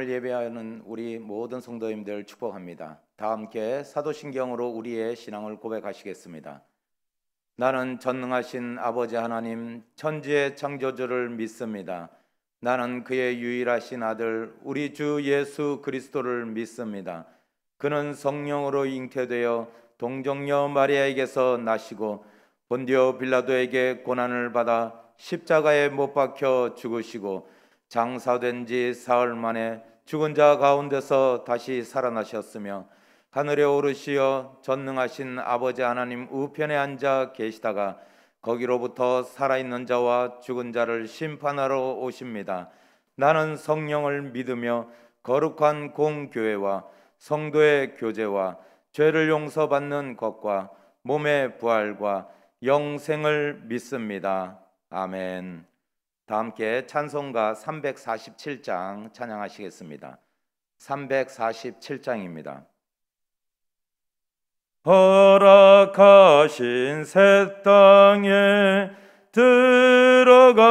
예배하는 우리 모든 성도님들 축복합니다. 다 함께 사도신경으로 우리의 신앙을 고백하시겠습니다. 나는 전능하신 아버지 하나님 천지의 창조주를 믿습니다. 나는 그의 유일하신 아들 우리 주 예수 그리스도를 믿습니다. 그는 성령으로 잉태되어 동정녀 마리아에게서 나시고 본디오 빌라도에게 고난을 받아 십자가에 못 박혀 죽으시고 장사된 지 사흘 만에 죽은 자 가운데서 다시 살아나셨으며 하늘에 오르시어 전능하신 아버지 하나님 우편에 앉아 계시다가 거기로부터 살아있는 자와 죽은 자를 심판하러 오십니다. 나는 성령을 믿으며 거룩한 공교회와 성도의 교제와 죄를 용서받는 것과 몸의 부활과 영생을 믿습니다. 아멘. 다 함께 찬송가 347장 찬양하시겠습니다. 347장입니다. 허락하신 새 땅에 들어가려면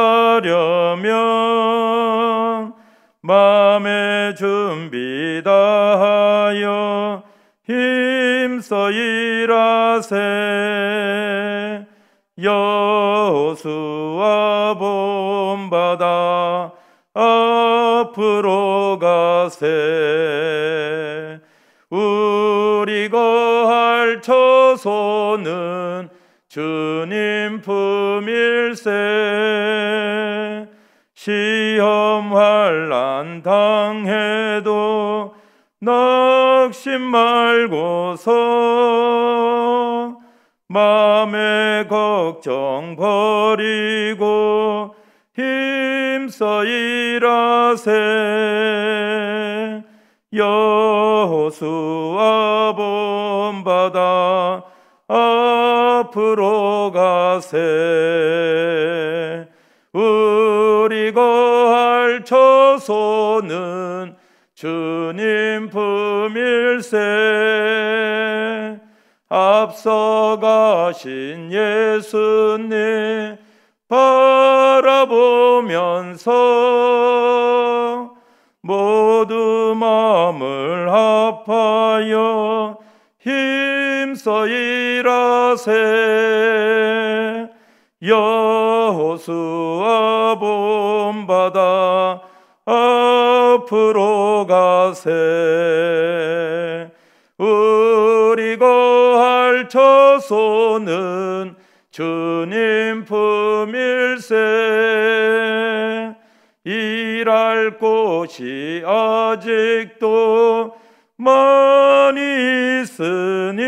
마음의 준비 다하여 힘써 일하세. 여호수아 본받아 앞으로 가세. 우리 거할 처소는 주님 품일세. 시험 환난 당해도 낙심 말고서 마음의 걱정 버리고 힘써 일하세. 여호수아 본받아 앞으로 가세. 우리 거할 처소는 주님 품일세. 앞서가신 예수님 바라보면서 모두 마음을 합하여 힘써 일하세. 여호수아 본받아 앞으로 가세. 우리 거할 처소는 주님 품일세. 일할 곳이 아직도 많이 있으니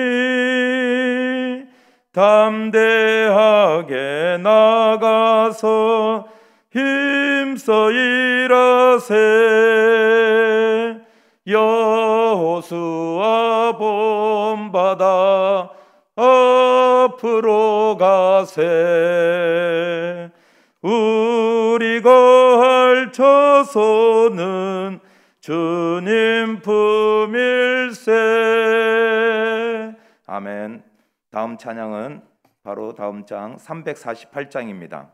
담대하게 나가서 힘써 일하세. 여호수아 본받아 앞으로 가세. 우리 거할 처소는 주님 품일세. 아멘. 다음 찬양은 바로 다음 장 348장입니다.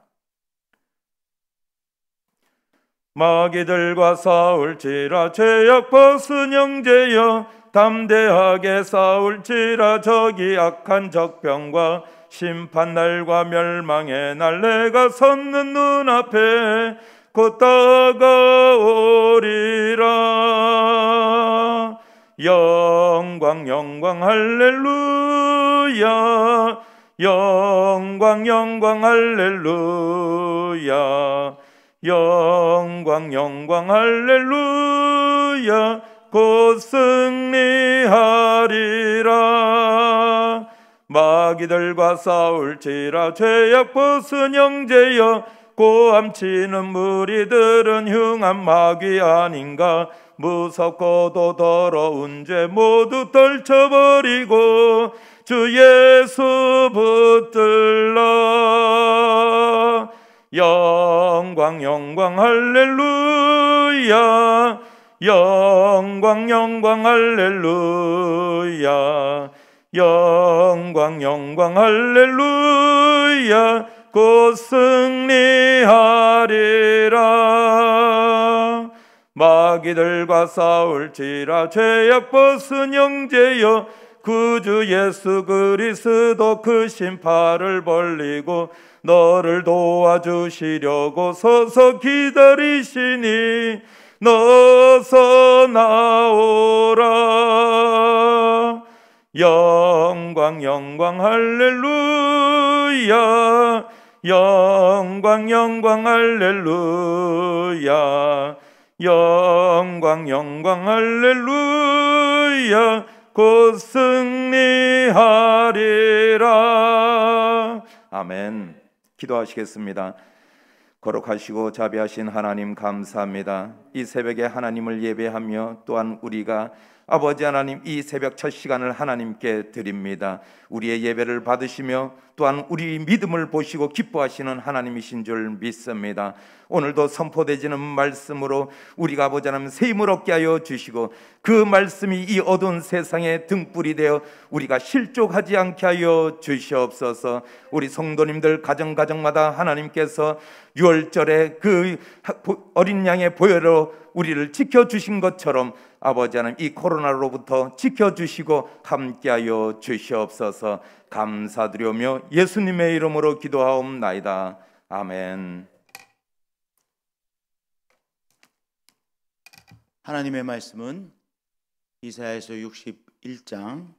마귀들과 싸울지라 죄악 벗은 형제여 담대하게 싸울지라. 저기 악한 적병과 심판날과 멸망의 날 내가 섰는 눈앞에 곧 다가오리라. 영광 영광 할렐루야. 영광 영광 할렐루야. 영광 영광 할렐루야. 곧 승리하리라. 마귀들과 싸울지라. 죄악 벗은 형제여 고함치는 무리들은 흉한 마귀 아닌가. 무섭고도 더러운 죄 모두 떨쳐버리고 주 예수 붙들라. 영광 영광 할렐루야. 영광 영광 할렐루야. 영광 영광 할렐루야. 곧 승리하리라. 마귀들과 싸울지라. 죄악 벗은 형제여, 구주 예수 그리스도 크신 팔을 벌리고 너를 도와주시려고 서서 기다리시니 너서 나오라. 영광 영광 할렐루야. 영광 영광 할렐루야. 영광 영광 할렐루야. 곧 승리하리라. 아멘. 기도하시겠습니다. 거룩하시고 자비하신 하나님 감사합니다. 이 새벽에 하나님을 예배하며 또한 우리가 아버지 하나님 이 새벽 첫 시간을 하나님께 드립니다. 우리의 예배를 받으시며 또한 우리 믿음을 보시고 기뻐하시는 하나님이신 줄 믿습니다. 오늘도 선포되지는 말씀으로 우리가 아버지 하나님 새 힘을 얻게 하여 주시고 그 말씀이 이 어두운 세상에 등불이 되어 우리가 실족하지 않게 하여 주시옵소서. 우리 성도님들 가정마다 하나님께서 유월절에 그 어린 양의 보혈로 우리를 지켜주신 것처럼 아버지 하나님 이 코로나로부터 지켜주시고 함께하여 주시옵소서. 감사드리오며 예수님의 이름으로 기도하옵나이다. 아멘. 하나님의 말씀은 이사야서 61장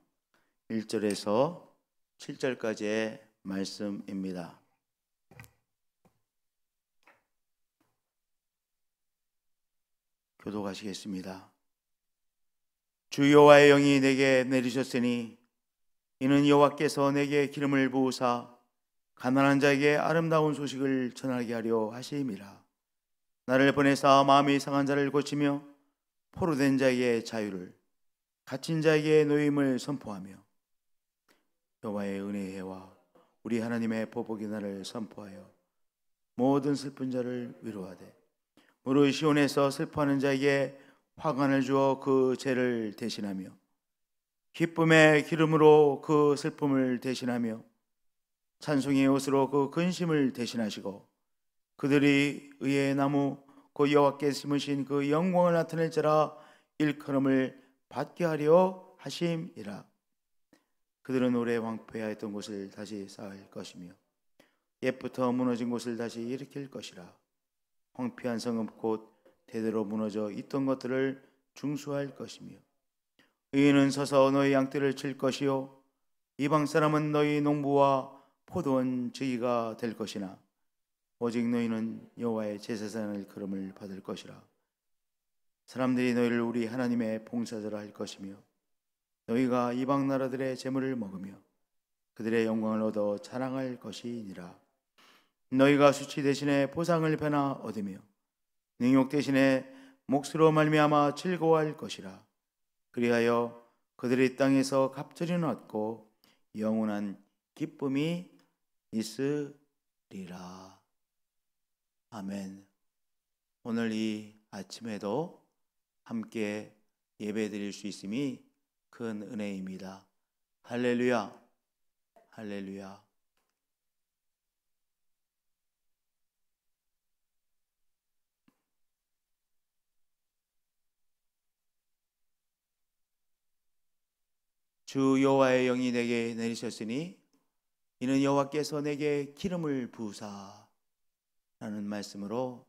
1절에서 7절까지의 말씀입니다. 교독하시겠습니다. 주 여호와의 영이 내게 내리셨으니 이는 여호와께서 내게 기름을 부으사 가난한 자에게 아름다운 소식을 전하게 하려 하심이라. 나를 보내사 마음이 상한 자를 고치며 포로된 자에게 자유를, 갇힌 자에게 노임을 선포하며 여호와의 은혜의 해와 우리 하나님의 보복의 날을 선포하여 모든 슬픈 자를 위로하되 무릇 시온에서 슬퍼하는 자에게 화관을 주어 그 죄를 대신하며 기쁨의 기름으로 그 슬픔을 대신하며 찬송의 옷으로 그 근심을 대신하시고 그들이 의의 나무 그 여호와께 심으신 그 영광을 나타낼 자라 일컬음을 받게 하려 하심이라. 그들은 오래 황폐하였던 곳을 다시 쌓을 것이며 옛부터 무너진 곳을 다시 일으킬 것이라. 황폐한 성읍 곧 대대로 무너져 있던 것들을 중수할 것이며 의인은 서서 너희 양떼를 칠 것이요 이방 사람은 너희 농부와 포도원 지기가 될 것이나 오직 너희는 여호와의 제사장의 걸음을 받을 것이라. 사람들이 너희를 우리 하나님의 봉사자라 할 것이며 너희가 이방 나라들의 재물을 먹으며 그들의 영광을 얻어 자랑할 것이니라. 너희가 수치 대신에 보상을 배나 얻으며 능욕 대신에 몫으로 말미암아 즐거워할 것이라. 그리하여 그들이 땅에서 갑절이 얻고 영원한 기쁨이 있으리라. 아멘. 오늘 이 아침에도 함께 예배드릴 수 있음이 큰 은혜입니다. 할렐루야, 할렐루야. 주 여호와의 영이 내게 내리셨으니 이는 여호와께서 내게 기름을 부으사 라는 말씀으로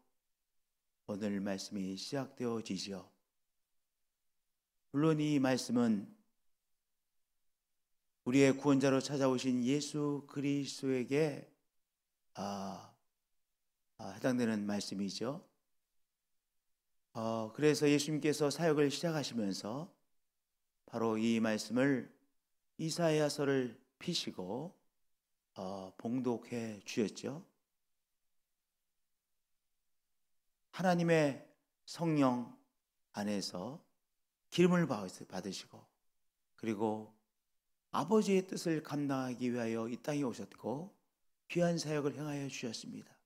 오늘 말씀이 시작되어지죠. 물론 이 말씀은 우리의 구원자로 찾아오신 예수 그리스도에게 해당되는 말씀이죠. 그래서 예수님께서 사역을 시작하시면서 바로 이 말씀을 이사야서를 피시고 봉독해 주셨죠. 하나님의 성령 안에서 기름을 받으시고 그리고 아버지의 뜻을 감당하기 위하여 이 땅에 오셨고 귀한 사역을 행하여 주셨습니다.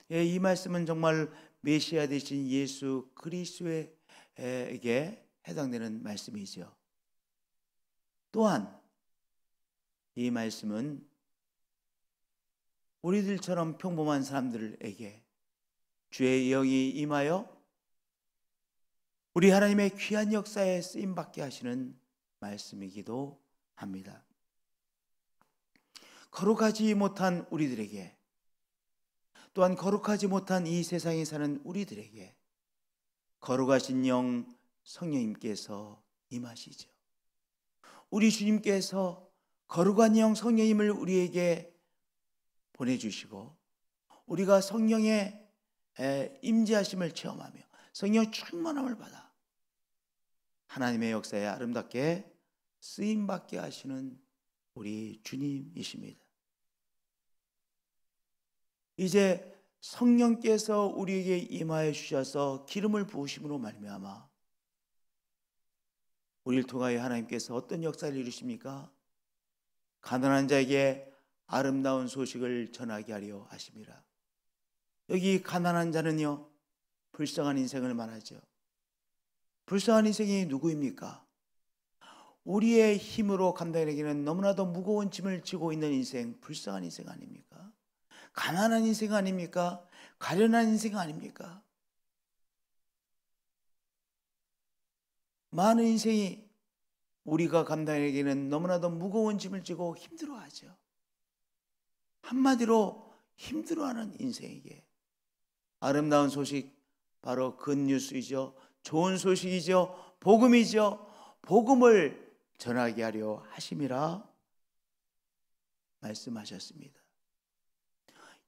이 말씀은 정말 메시아 되신 예수 그리스도에게 해당되는 말씀이죠. 또한 이 말씀은 우리들처럼 평범한 사람들에게 주의 영이 임하여 우리 하나님의 귀한 역사에 쓰임받게 하시는 말씀이기도 합니다. 거룩하지 못한 우리들에게, 또한 거룩하지 못한 이 세상에 사는 우리들에게 거룩하신 영 성령님께서 임하시죠. 우리 주님께서 거룩한 영 성령님을 우리에게 보내주시고 우리가 성령의 임재하심을 체험하며 성령 충만함을 받아 하나님의 역사에 아름답게 쓰임받게 하시는 우리 주님이십니다. 이제 성령께서 우리에게 임하여 주셔서 기름을 부으심으로 말미암아 우리를 통하여 하나님께서 어떤 역사를 이루십니까? 가난한 자에게 아름다운 소식을 전하게 하려 하심이라. 여기 가난한 자는요, 불쌍한 인생을 말하죠. 불쌍한 인생이 누구입니까? 우리의 힘으로 감당하기에는 너무나도 무거운 짐을 지고 있는 인생, 불쌍한 인생 아닙니까? 가난한 인생 아닙니까? 가련한 인생 아닙니까? 많은 인생이 우리가 감당하기에는 너무나도 무거운 짐을 지고 힘들어하죠. 한마디로 힘들어하는 인생에게 아름다운 소식, 바로 굿뉴스이죠. 좋은 소식이죠. 복음이죠. 복음을 전하게 하려 하심이라 말씀하셨습니다.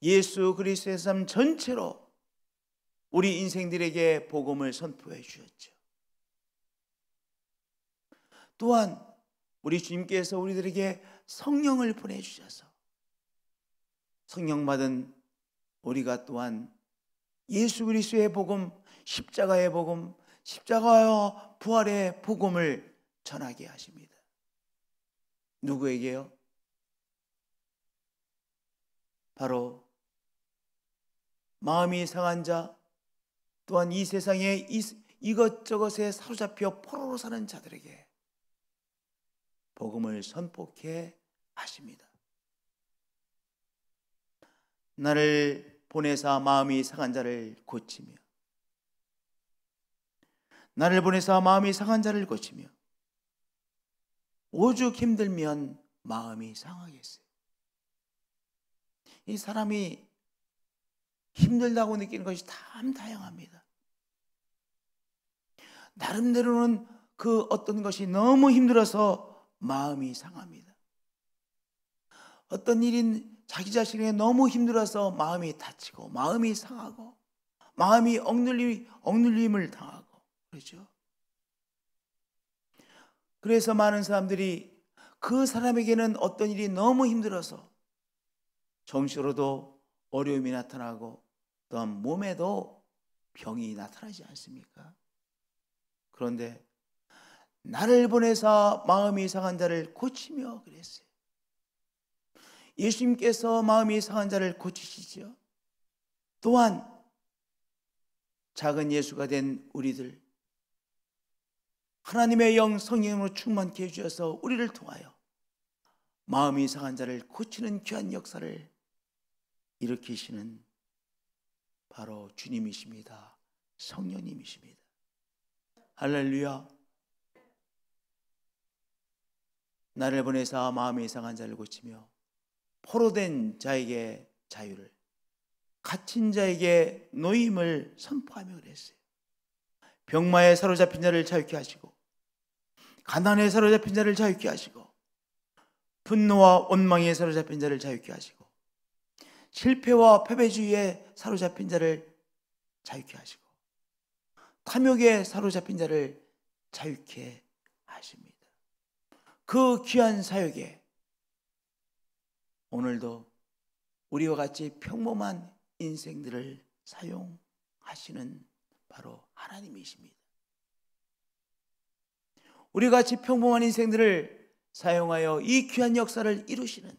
예수 그리스도의 삶 전체로 우리 인생들에게 복음을 선포해 주셨죠. 또한 우리 주님께서 우리들에게 성령을 보내주셔서 성령 받은 우리가 또한 예수 그리스도의 복음, 십자가의 복음, 십자가와 부활의 복음을 전하게 하십니다. 누구에게요? 바로 마음이 상한 자, 또한 이 세상에 이것저것에 사로잡혀 포로로 사는 자들에게 복음을 선포케 하십니다. 나를 보내사 마음이 상한 자를 고치며, 나를 보내사 마음이 상한 자를 고치며, 오죽 힘들면 마음이 상하겠어요. 이 사람이 힘들다고 느끼는 것이 참 다양합니다. 나름대로는 그 어떤 것이 너무 힘들어서 마음이 상합니다. 어떤 일이 자기 자신에게 너무 힘들어서 마음이 다치고 마음이 상하고 마음이 억눌림을 당하고 그렇죠. 그래서 많은 사람들이 그 사람에게는 어떤 일이 너무 힘들어서 정신으로도 어려움이 나타나고 또한 몸에도 병이 나타나지 않습니까? 그런데 나를 보내사 마음이 상한 자를 고치며 그랬어요. 예수님께서 마음이 상한 자를 고치시죠. 또한 작은 예수가 된 우리들, 하나님의 영 성령으로 충만케 해주셔서 우리를 통하여 마음이 상한 자를 고치는 귀한 역사를 일으키시는 바로 주님이십니다. 성령님이십니다. 할렐루야. 나를 보내사 마음이 상한 자를 고치며 포로된 자에게 자유를, 갇힌 자에게 노임을 선포하며 그랬어요. 병마에 사로잡힌 자를 자유케 하시고 가난에 사로잡힌 자를 자유케 하시고 분노와 원망에 사로잡힌 자를 자유케 하시고 실패와 패배주의에 사로잡힌 자를 자유케 하시고 탐욕에 사로잡힌 자를 자유케 하십니다. 그 귀한 사역에 오늘도 우리와 같이 평범한 인생들을 사용하시는 바로 하나님이십니다. 우리와 같이 평범한 인생들을 사용하여 이 귀한 역사를 이루시는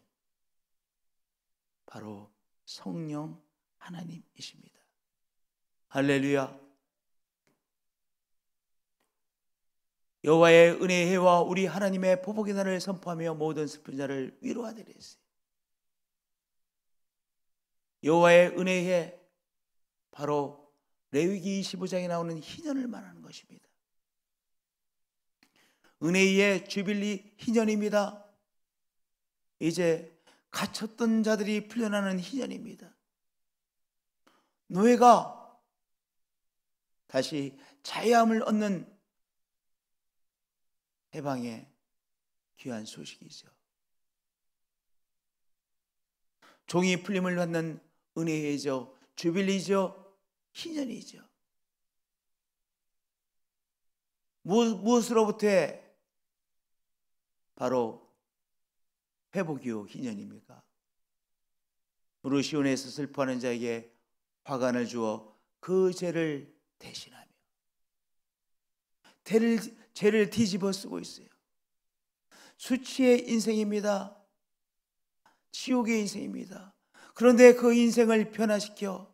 바로 성령 하나님이십니다. 할렐루야. 여호와의 은혜의 해와 우리 하나님의 보복의 날을 선포하며 모든 슬픈 자를 위로하되 그랬어요. 여호와의 은혜의 해, 바로 레위기 25장에 나오는 희년을 말하는 것입니다. 은혜의 주빌리 희년입니다. 이제 갇혔던 자들이 풀려나는 희년입니다. 노예가 다시 자유함을 얻는 해방의 귀한 소식이죠. 종이 풀림을 받는 은혜이죠. 주빌리죠. 희년이죠. 무엇으로부터 바로 회복이요 희년입니까? 부르시온에서 슬퍼하는 자에게 화관을 주어 그 죄를 대신하며 죄를 뒤집어 쓰고 있어요. 수치의 인생입니다. 지옥의 인생입니다. 그런데 그 인생을 변화시켜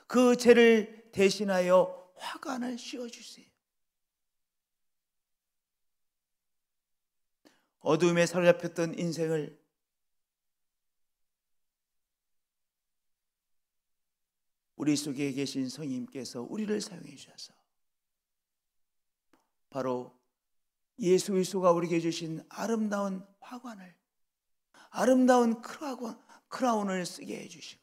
그 죄를 대신하여 화관을 씌워주세요. 어둠에 사로잡혔던 인생을 우리 속에 계신 성령님께서 우리를 사용해 주셔서 바로 예수 그리스도가 우리에게 주신 아름다운 화관을, 아름다운 크라운을 쓰게 해주시고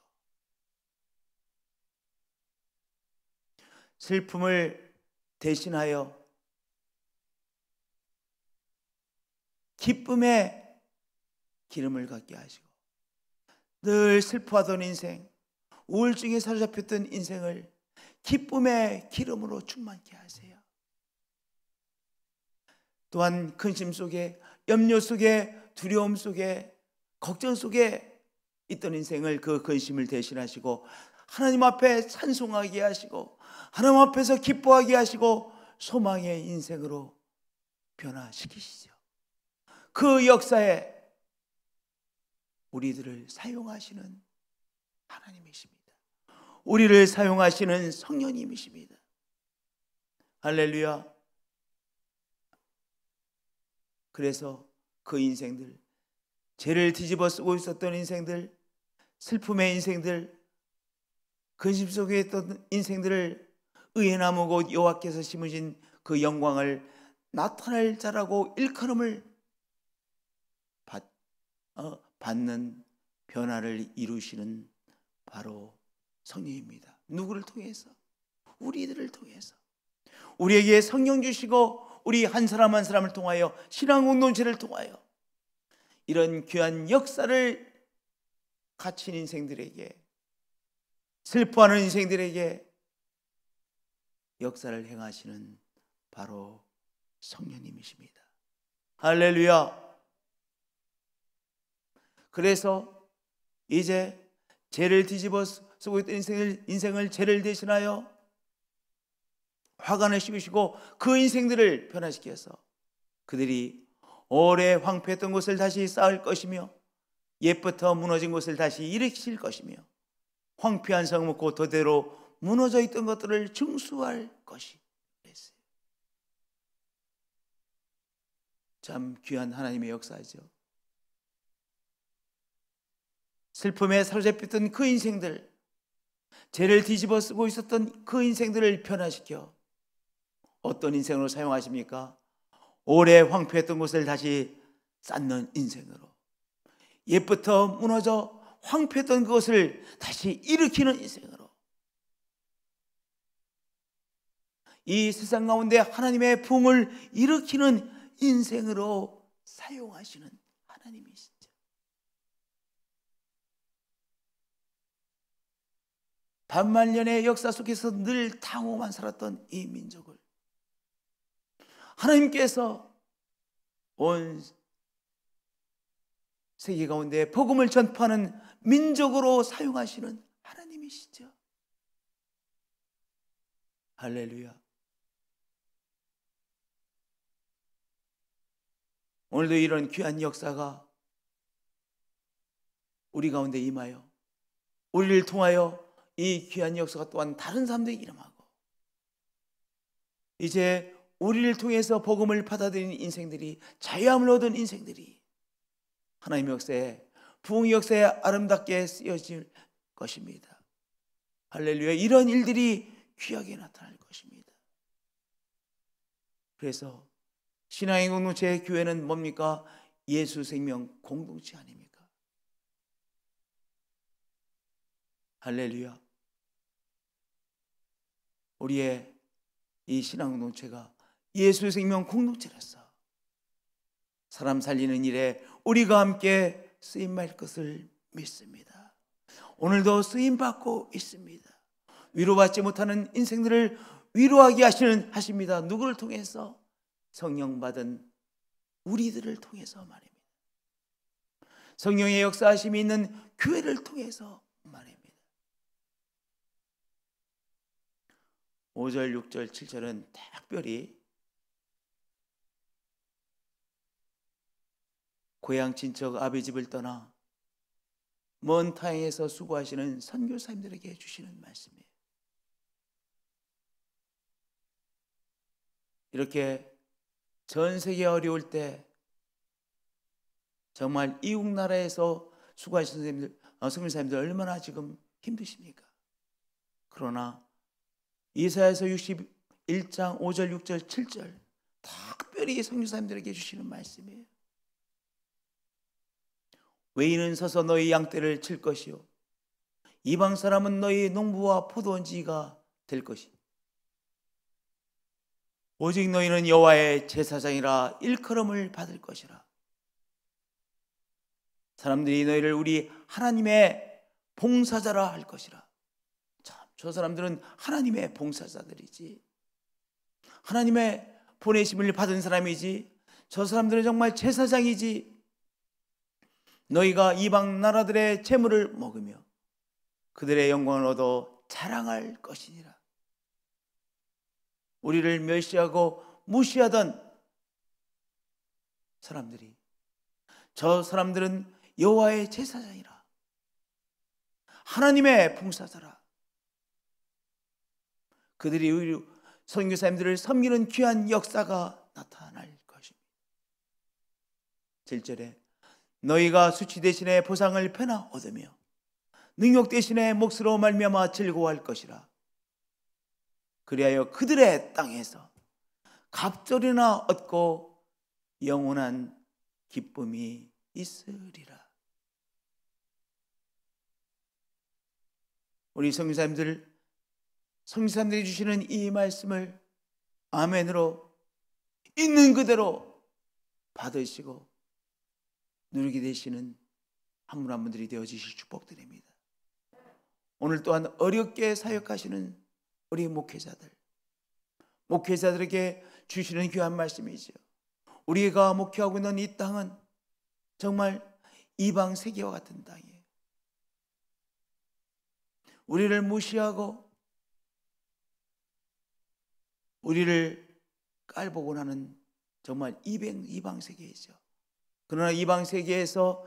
슬픔을 대신하여 기쁨의 기름을 갖게 하시고 늘 슬퍼하던 인생, 우울증에 사로잡혔던 인생을 기쁨의 기름으로 충만케 하세요. 또한 근심 속에, 염려 속에, 두려움 속에, 걱정 속에 있던 인생을 그 근심을 대신하시고 하나님 앞에 찬송하게 하시고 하나님 앞에서 기뻐하게 하시고 소망의 인생으로 변화시키시죠. 그 역사에 우리들을 사용하시는 하나님이십니다. 우리를 사용하시는 성령님이십니다. 할렐루야. 그래서 그 인생들, 죄를 뒤집어 쓰고 있었던 인생들, 슬픔의 인생들, 근심 속에 있던 인생들을 의의 나무 곧 여호와께서 심으신 그 영광을 나타낼 자라고 일컬음을 받는 변화를 이루시는 바로 성령입니다. 누구를 통해서? 우리들을 통해서. 우리에게 성령 주시고 우리 한 사람 한 사람을 통하여 신앙 공동체를 통하여 이런 귀한 역사를 갇힌 인생들에게, 슬퍼하는 인생들에게 역사를 행하시는 바로 성령님이십니다. 할렐루야. 그래서 이제 죄를 뒤집어 쓰고 있던 인생을 죄를 대신하여 화관을 씌우시고 그 인생들을 변화시켜서 그들이 오래 황폐했던 곳을 다시 쌓을 것이며 옛부터 무너진 곳을 다시 일으키실 것이며 황폐한 성은 곧 그대로 무너져 있던 것들을 증수할 것이 됐어요. 참 귀한 하나님의 역사죠. 슬픔에 사로잡혔던 그 인생들, 죄를 뒤집어 쓰고 있었던 그 인생들을 변화시켜 어떤 인생으로 사용하십니까? 오래 황폐했던 곳을 다시 쌓는 인생으로, 옛부터 무너져 황폐했던 그것을 다시 일으키는 인생으로, 이 세상 가운데 하나님의 부흥을 일으키는 인생으로 사용하시는 하나님이시죠. 반만년의 역사 속에서 늘 당호만 살았던 이 민족을 하나님께서 온 세계 가운데 복음을 전파하는 민족으로 사용하시는 하나님이시죠. 할렐루야. 오늘도 이런 귀한 역사가 우리 가운데 임하여 우리를 통하여 이 귀한 역사가 또한 다른 사람들에게 일어나고 이제 우리를 통해서 복음을 받아들이는 인생들이, 자유함을 얻은 인생들이 하나님의 역사에, 부흥의 역사에 아름답게 쓰여질 것입니다. 할렐루야. 이런 일들이 귀하게 나타날 것입니다. 그래서 신앙의 공동체 교회는 뭡니까? 예수 생명 공동체 아닙니까? 할렐루야. 우리의 이 신앙 공동체가 예수 생명 공동체라서 사람 살리는 일에 우리가 함께 쓰임받을 것을 믿습니다. 오늘도 쓰임받고 있습니다. 위로받지 못하는 인생들을 위로하게 하십니다. 누구를 통해서? 성령 받은 우리들을 통해서 말입니다. 성령의 역사하심이 있는 교회를 통해서 말입니다. 5절, 6절, 7절은 특별히 고향 친척 아비 집을 떠나 먼 타향에서 수고하시는 선교사님들에게 주시는 말씀이에요. 이렇게 전 세계 어려울 때 정말 이웃 나라에서 수고하시는 선교사님들 얼마나 지금 힘드십니까? 그러나 이사야서 61장 5절, 6절, 7절 특별히 선교사님들에게 주시는 말씀이에요. 외인은 서서 너희 양떼를 칠 것이요 이방 사람은 너희 농부와 포도원지가 될 것이 오직 너희는 여호와의 제사장이라 일컬음을 받을 것이라. 사람들이 너희를 우리 하나님의 봉사자라 할 것이라. 참, 저 사람들은 하나님의 봉사자들이지, 하나님의 보내심을 받은 사람이지, 저 사람들은 정말 제사장이지. 너희가 이방 나라들의 재물을 먹으며 그들의 영광을 얻어 자랑할 것이니라. 우리를 멸시하고 무시하던 사람들이, 저 사람들은 여호와의 제사장이라, 하나님의 봉사자라. 그들이 우리 선교사님들을 섬기는 귀한 역사가 나타날 것입니다. 7절에 너희가 수치 대신에 보상을 패나 얻으며 능욕 대신에 몫으로 말미암아 즐거워할 것이라. 그리하여 그들의 땅에서 갑절이나 얻고 영원한 기쁨이 있으리라. 우리 선교사님들이 주시는 이 말씀을 아멘으로 있는 그대로 받으시고 누리게 되시는 한 분 한 분들이 되어지실 축복드립니다. 오늘 또한 어렵게 사역하시는 우리 목회자들에게 주시는 귀한 말씀이죠. 우리가 목회하고 있는 이 땅은 정말 이방 세계와 같은 땅이에요. 우리를 무시하고 우리를 깔보곤 하는 정말 이방 세계이죠. 그러나 이방 세계에서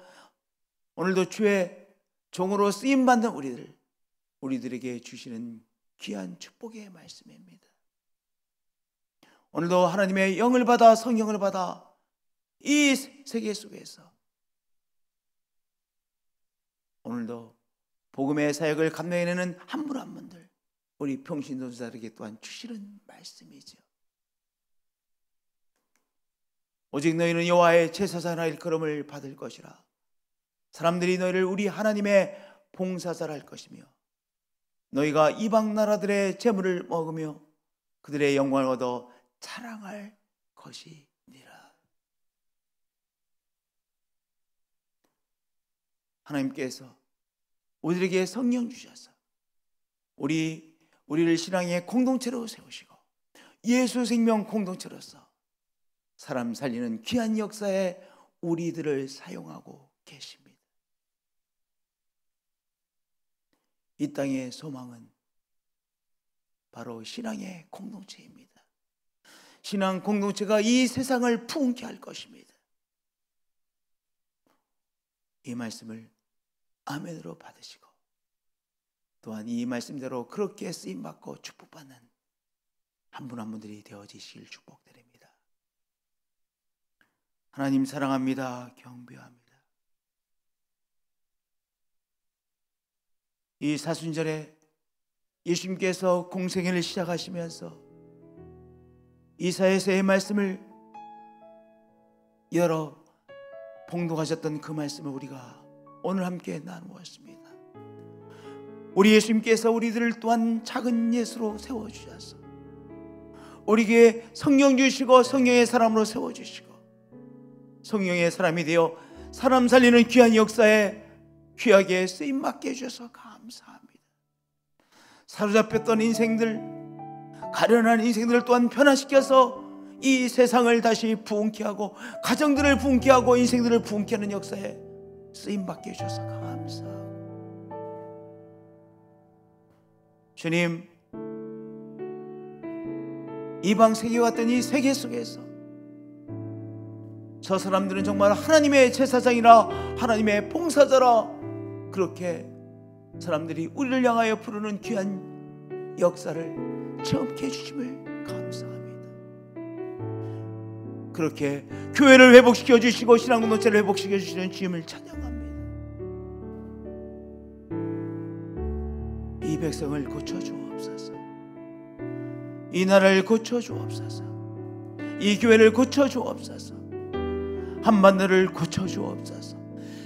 오늘도 주의 종으로 쓰임받는 우리들에게 주시는 귀한 축복의 말씀입니다. 오늘도 하나님의 영을 받아, 성령을 받아 이 세계 속에서 오늘도 복음의 사역을 감당해내는 한 분 한 분들, 우리 평신도사들에게 또한 주시는 말씀이죠. 오직 너희는 여호와의 제사장이라 일컬음을 받을 것이라. 사람들이 너희를 우리 하나님의 봉사자라 할 것이며 너희가 이방 나라들의 재물을 먹으며 그들의 영광을 얻어 자랑할 것이니라. 하나님께서 우리에게 성령 주셔서 우리를 신앙의 공동체로 세우시고 예수 생명 공동체로서 사람 살리는 귀한 역사에 우리들을 사용하고 계십니다. 이 땅의 소망은 바로 신앙의 공동체입니다. 신앙 공동체가 이 세상을 풍게 할 것입니다. 이 말씀을 아멘으로 받으시고 또한 이 말씀대로 그렇게 쓰임받고 축복받는 한 분 한 분들이 되어지시길 축복드립니다. 하나님 사랑합니다. 경배합니다. 이 사순절에 예수님께서 공생애를 시작하시면서 이사야서의 말씀을 열어 봉독하셨던 그 말씀을 우리가 오늘 함께 나누었습니다. 우리 예수님께서 우리들을 또한 작은 예수로 세워주셔서 우리에게 성령 주시고 성령의 사람으로 세워주시고 성령의 사람이 되어 사람 살리는 귀한 역사에 귀하게 쓰임받게 해주셔서 감사합니다. 사로잡혔던 인생들, 가련한 인생들을 또한 변화시켜서 이 세상을 다시 부흥케 하고 가정들을 부흥케 하고 인생들을 부흥케 하는 역사에 쓰임받게 해주셔서 감사합니다. 주님, 이방 세계와 같은 이 세계 속에서 저 사람들은 정말 하나님의 제사장이라 하나님의 봉사자라 그렇게 사람들이 우리를 향하여 부르는 귀한 역사를 체험케 해주심을 감사합니다. 그렇게 교회를 회복시켜 주시고 신앙 공동체를 회복시켜 주시는 주님을 찬양합니다. 이 백성을 고쳐주옵소서. 이 나라를 고쳐주옵소서. 이 교회를 고쳐주옵소서. 한반도를 고쳐주옵소서.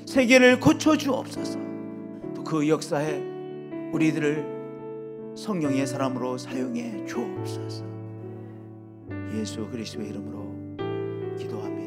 세계를 고쳐주옵소서. 또 그 역사에 우리들을 성령의 사람으로 사용해 주옵소서. 예수 그리스도의 이름으로 기도합니다.